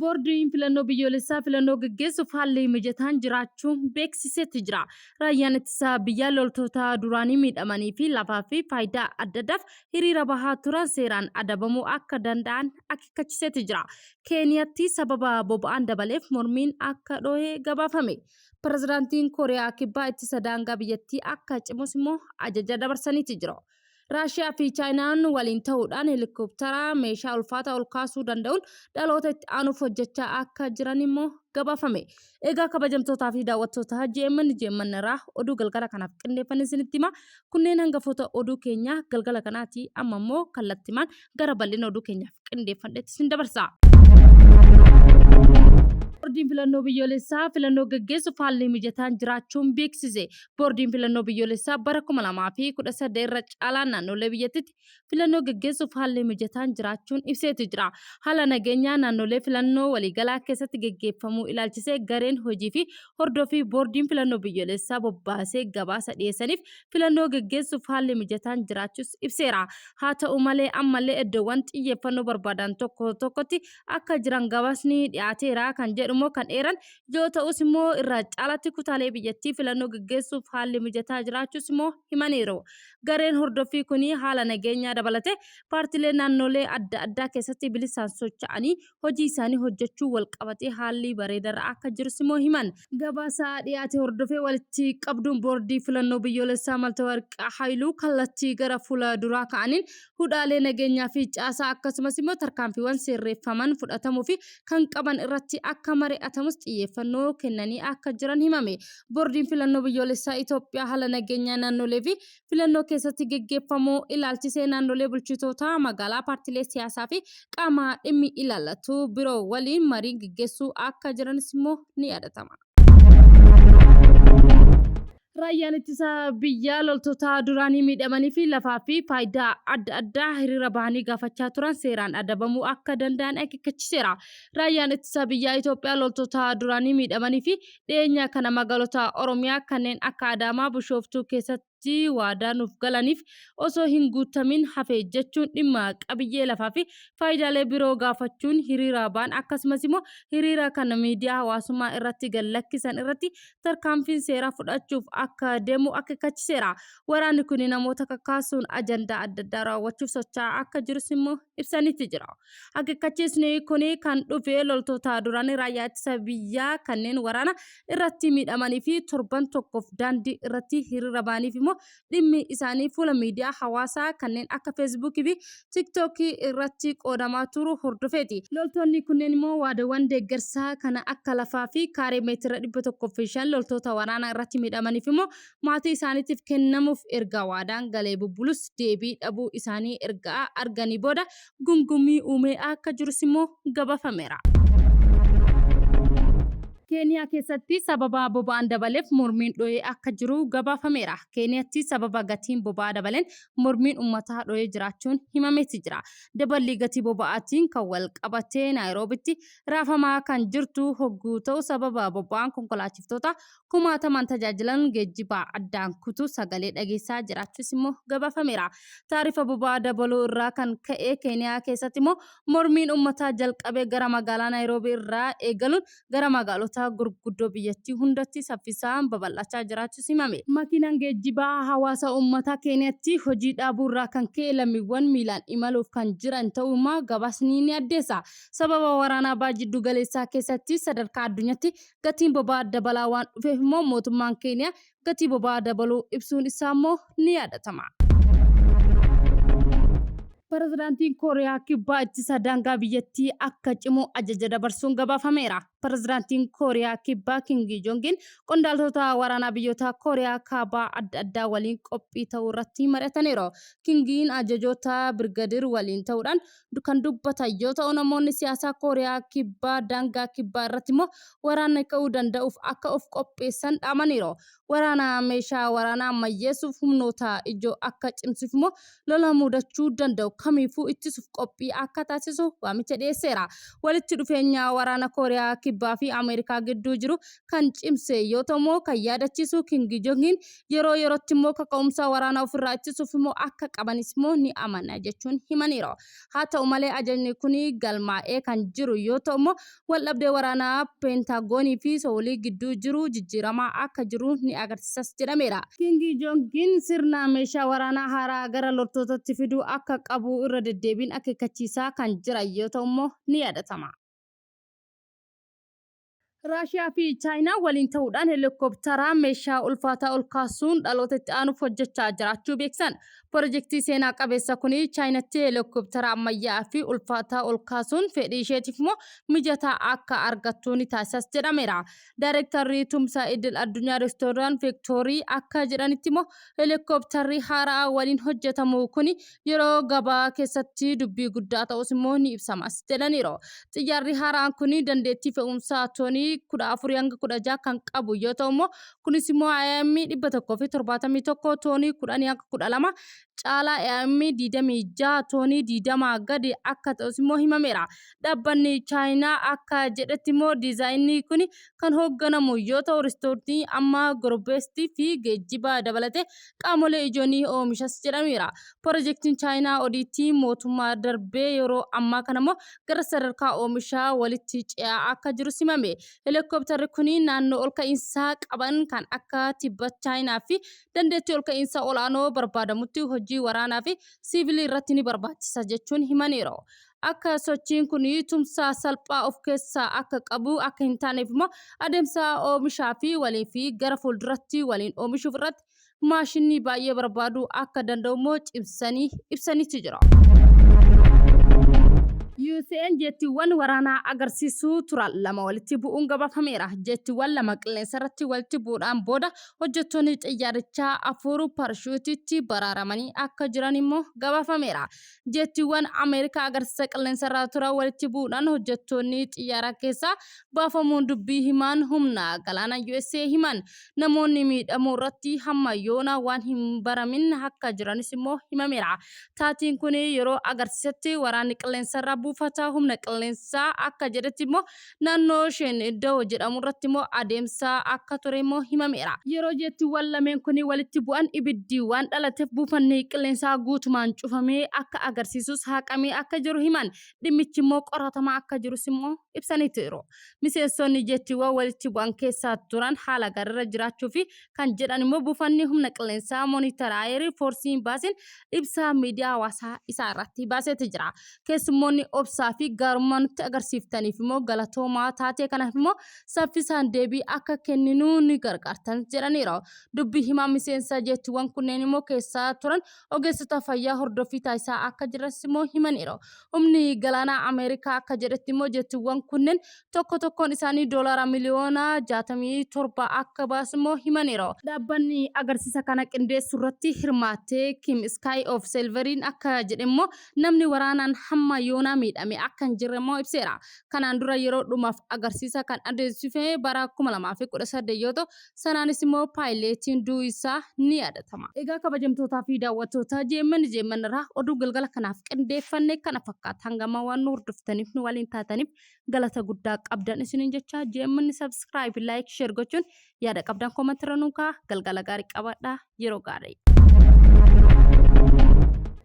Boordiin filannoo biyyoolessaa filannoo gaggeessuuf haalli mijataan jiraachuun beeksisetti jira. Raayyaan ittisa biyyaa loltoota duraanii miidhamanii fi lafaa fi faayidaa adda addaaf hiriira bahaa turan seeraan adabamuu akka danda'an akeekkachiisetti jira. Keeniyaatti sababa boba'aan dabaleef mormiin akka dhohee gabaafame. Pirezidaantiin Kooriyaa Kibbaa ittisa daangaa biyyattii akka cimus immoo ajaja dabarsaniitti jiru. Raashiyaa fi Chaayinaan waliin ta'uudhaan helikooптara meeshaa ulfaataa ol kaasuu danda'uun dhaloota itti aanuuf hojjechaa akka jiran immoo gabaafame. Egaa kabajamtootaa fi daawwattoota JMN irraa oduu galgala kanaaf qindeeffannee isinitti hima. Kunneen hangafoota oduu keenyaa galgala kanaati. Amma immoo kallattimaan gara bal'ina oduu keenyaaf qindeeffanneetti isin dabarsa. Boordiin filannoo biyyoolessaa filannoo gaggeessuuf haalli mijataan jiraachuun beeksise. Boordiin filannoo biyyoolessaa bara 2018 irra caalaan naannolee biyyattiitti filannoo gaggeessuuf haalli mijataan jiraachuun ibseetti jira. Haala nageenyaa naannolee filannoo waliigalaa keessatti gaggeeffamuu ilaalchisee gareen hojii fi hordofii boordiin filannoo biyyoolessaa bobbaasee gabaasa dhiyeessaniif filannoo gaggeessuuf haalli mijataan jiraachuus ibseera. Haa ta'u malee ammallee iddoowwan xiyyeeffannoo barbaadan tokko tokkotti akka jiran gabaasni dhiyaateera kan jedhu kan eeran yoo ta'us immoo irra caalatti kutaalee biyyattii filannoo gaggeessuuf haalli mijataa jiraachuus immoo himaniiru. Gareen hordofii kuni haala nageenyaa dabalatee paartilee naannolee adda addaa keessatti bilisaan socho'anii hojii isaanii hojjechuu wal qabatee haalli bareedarra akka jirus immoo himan. Gabaasa dhiyaate hordofee walitti qabduun boordii filannoo biyyoolessaa Maltawarqaa Haayiluu kallattii gara fuula duraa ka'aniin hudhaalee nageenyaa fi caasaa akkasumas immoo tarkaanfiiwwan sirreeffaman fudhatamuu fi kan qaban irratti akka mari'atamus xiyyeeffannoo kennanii akka jiran himame. Boordiin filannoo biyyoolessaa Itoophiyaa haala nageenyaa naannolee fi filannoo keessatti gaggeeffamuu ilaalchisee naannolee bulchitoota magaalaa paartilee siyaasaa fi qaama dhimmi ilaallatu biroo waliin marii gaggeessuu akka jiranis immoo ni yaadatama. Raayyaan ittisa biyyaa loltoota duraanii miidhamanii fi lafaa fi faayidaa adda addaa hiriira bahanii gaafachaa turan seeraan adabamuu akka danda'an akeekkachiiseera. Raayyaan ittisa biyyaa Itoophiyaa loltoota duraanii miidhamanii fi dhiyeenya kana magaalota Oromiyaa kanneen akka Adaamaa, Bishooftuu keessatti waadaa nuuf galaniif osoo hin guutamin hafe jechuun dhimma qabiyyee lafaa fi faayidaalee biroo gaafachuun hiriira ba'an akkasumas immoo hiriira kana miidiyaa hawaasummaa irratti gadlakkisan irratti tarkaanfiin seeraa fudhachuuf akka deemu akeekkachiiseera. Waraanni kun namoota kakaasuun ajandaa adda addaa raawwachuuf socho'aa akka jirus immoo ibsanitti jira. Akeekkachiisni kun kan dhufe loltoota duraanii raayyaa ittisa biyyaa kanneen waraana irratti miidhamanii fi torban tokkoof daandii irratti hiriira ba'aniif immoo dhimmi isaanii fuula miidiyaa hawaasaa kanneen akka feesbuukii fi tiiktookii irratti qoodamaa turu hordofeeti. Loltoonni kunneen immoo waadawwan deeggarsaa kana akka lafaa fi kaaree meetira 105 loltoota waraanaa irratti miidhamaniif immoo maatii isaaniitiif kennamuuf erga waadaan galee bubbulus deebii dhabuu isaanii erga arganii booda gumgumii uumee akka jirus immoo gabaafameera. Keeniyaa keessatti sababa boba'aan dabaleef mormiin dhohee akka jiru gabaafameera. Keeniyaatti sababa gatiin boba'aa dabaleen mormiin uummataa dhohee jiraachuun himameeti jira. Daballi gatii boba'aatiin kan wal qabatee Naayiroobitti raafamaa kan jirtu hogguu ta'u sababa boba'aan konkolaachiftota kumaataman tajaajilan geejjibaa addaan kutuu sagalee dhageessaa jiraachuus immoo gabaafameera. Taarifa boba'aa dabaluu irraa kan ka'e Keeniyaa keessatti immoo mormiin uummataa jalqabee gara magaalaa Naayiroobii irraa eegaluun gara magaalota gurguddoo biyyattii hundatti saffisaan babal'achaa jiraachuus himame. Makiinaan geejjibaa hawaasa uummataa Keeniyaatti hojii dhaabuu irraa kan ka'e lammiiwwan miilaan imaluuf kan jiran ta'uu gabaasni ni addeessa. Sababa waraanaa baajjiddu galeessaa keessatti sadarkaa addunyaatti gatiin boba'aa dabalaa waan dhufeef immoo mootummaan Keeniyaa gatii boba'aa dabaluu ibsuun isaa immoo ni yaadatama. Pirezidaantiin Kooriyaa Kibbaa ittisa daangaa biyyattii akka cimu ajaja dabarsuun gabaafameera. Pirezidaantiin Kooriyaa Kibbaa Kim Jong-un qondaaltota waraanaa biyyoota Kooriyaa kaabaa adda addaa waliin qophii ta'uu irratti mari'ataniiru. Kim ajajoota birgadir waliin ta'uudhaan kan dubbatan yoo ta'u namoonni siyaasaa Kooriyaa Kibbaa daangaa Kibbaa irratti immoo waraana ka'uu danda'uuf akka of qopheessan dhaamaniiru. waraana meeshaa waraanaa ammayyeessuuf humnoota ijoo akka cimsifmoo lola mudachuu danda'u kamiifuu ittisuuf qophii akka taasisu waamicha dhiyeesseera. Walitti dhufeenya waraana Kooriyaa Kibbaa fi Ameerikaa gidduu jiru kan cimse yoo ta'u kan yaadachiisu Kim Jong-un yeroo yerootti immoo kaka'umsa waraana ofirraa ittisuuf immoo akka qabanis immoo ni amana jechuun himaniiru. Haa ta'u malee ajajni kun galmaa'ee kan jiru yoo ta'u immoo waldhabdee waraanaa Peentaagoonii fi Soolii gidduu jiru jijjiiramaa akka jiru ni agarsiisas jedhameera. Kim Jong-un sirna meeshaa waraanaa haaraa gara loltootatti fiduu akka qabu irra deddeebiin akeekkachiisaa kan jiran yoo ta'u immoo ni yaadatama. Raashiyaa fi Chaayinaa waliin ta'uudhaan helikoophitara meeshaa ulfaataa ol kaasuun dhaloota itti aanuuf hojjechaa jiraachuu beeksan. Pirojektii seenaa qabeessa kun Chaayinaatti helikoophitara ammayyaa fi ulfaataa ol kaasuun fedhii isheetiif immoo mijataa akka argattu ni taasisas jedhameera. Daayirektarri tumsa idil addunyaa reestooraant Veektorii akka jedhanitti immoo helikoophtarri haaraa waliin hojjetamu kun yeroo gabaa keessatti dubbii guddaa ta'us immoo ni ibsamas jedhaniiru. Xiyyaarri haaraan kun dandeettii fe'umsaa toonii 14 hanga 16 kan qabu yoo ta'u immoo kunis immoo IM 171 toonii 10 hanga 12 caalaa IM 26 toonii 20 gadi akka ta'us immoo himameera. Dhaabbanni Chaayinaa akka jedhetti immoo diizaayinii kun kan hoogganamu yoo ta'u reestooraantii amma gorbeestii fi geejjiba dabalatee qaamolee ijoon oomishas jedhameera. Pirojektiin Chaayinaa odiitii mootummaa darbee yeroo ammaa kana immoo gara sadarkaa oomishaa walitti ce'aa akka jiru himame. Helikoophtarri kun naannoo ol ka'iinsaa qaban kan akka tibba Chaayinaa fi dandeettii ol ka'iinsaa olaanoo barbaadamutti hojii waraanaa fi siivilii irratti ni barbaachisa jechuun himaniiru. Akka sochiin kun tumsa salphaa of keessaa akka qabu akka hin taaneef immoo adeemsa oomishaa fi waliin fi gara fuulduratti waliin oomishuuf irratti maashinii baay'ee barbaadu akka danda'u immoo cimsanii ibsanitti jira. USA'n jettiiwwan waraanaa agarsiisuu turan lama walitti bu'uun gabaafameera. Jettiiwwan lama qilleensa irratti walitti bu'uudhaan booda hojjettoonni xiyyaarichaa afur parashuutiitti baraaramanii akka jiran immoo gabaafameera. Jettiiwwan Ameerikaa agarsiisa qilleensa irraa turan walitti bu'uudhaan hojjettoonni xiyyaara keessaa baafamuun dubbii himaan humna galaana USA himan. Namoonni miidhamuu irratti hamma yoona waan hin baramin akka jiranis immoo himameera. Taatiin kun yeroo agarsiisatti waraanni qilleensa irraa buufata humna qilleensaa akka jedhetti immoo naannoo isheen iddoo jedhamu irratti immoo adeemsa akka ture immoo himameera. Yeroo jettiiwwan lameen kun walitti bu'an ibiddi waan dhalateef buufanni qilleensaa guutumaan cufamee akka agarsiisus haqamee akka jiru himan. Dhimmichi immoo qoratamaa akka jirus immoo ibsaniitu jiru. Miseensonni jettiiwwan walitti bu'an keessaa turan haala gaariirra jiraachuu fi kan jedhan immoo buufanni humna qilleensaa moonitara ayerii foorsiin baasin ibsa miidiyaa hawaasaa isaa irratti baaseeti jira. Keessummoonni obsaa fi gaarummaa nutti agarsiiftaniif immoo galatoomaa taatee kanaaf immoo saffisaan deebii akka kenninu ni gargaartan jedhaniiru. Dubbii himaa miseensa jettiiwwan kunneen immoo keessaa turan ogeessota fayyaa hordoffii taasisaa akka jiras immoo himaniiru. Humni galaanaa Ameerikaa akka jedhetti immoo jettiiwwan kunneen tokkoon isaanii $67 miliyoona akka baasu immoo himaniiru. Dhaabbanni agarsiisa kana qindeessuu irratti hirmaattee Kim Sky of Silveriin akka jedhe immoo namni waraanaan hamma yoonaa miidhame akka hin jirre immoo ibseera. Kanaan dura yeroo dhumaaf agarsiisa kan adeemsifame bara 2018 yoo ta'u sanaanis immoo paayileetiin du'uu isaa ni yaadatama. Egaa kabajamtootaa fi daawwattoota JMN irraa oduu galgala kanaaf qindeeffanne kana fakkaata. Hangama waan nu hordoftaniif nu waliin taataniif galata guddaa qabdan isiniin jecha JMN subscribe like share gochuun yaada qabdan koomentii irra nuuf galgala gaarii qabaadhaa yeroo gaarii.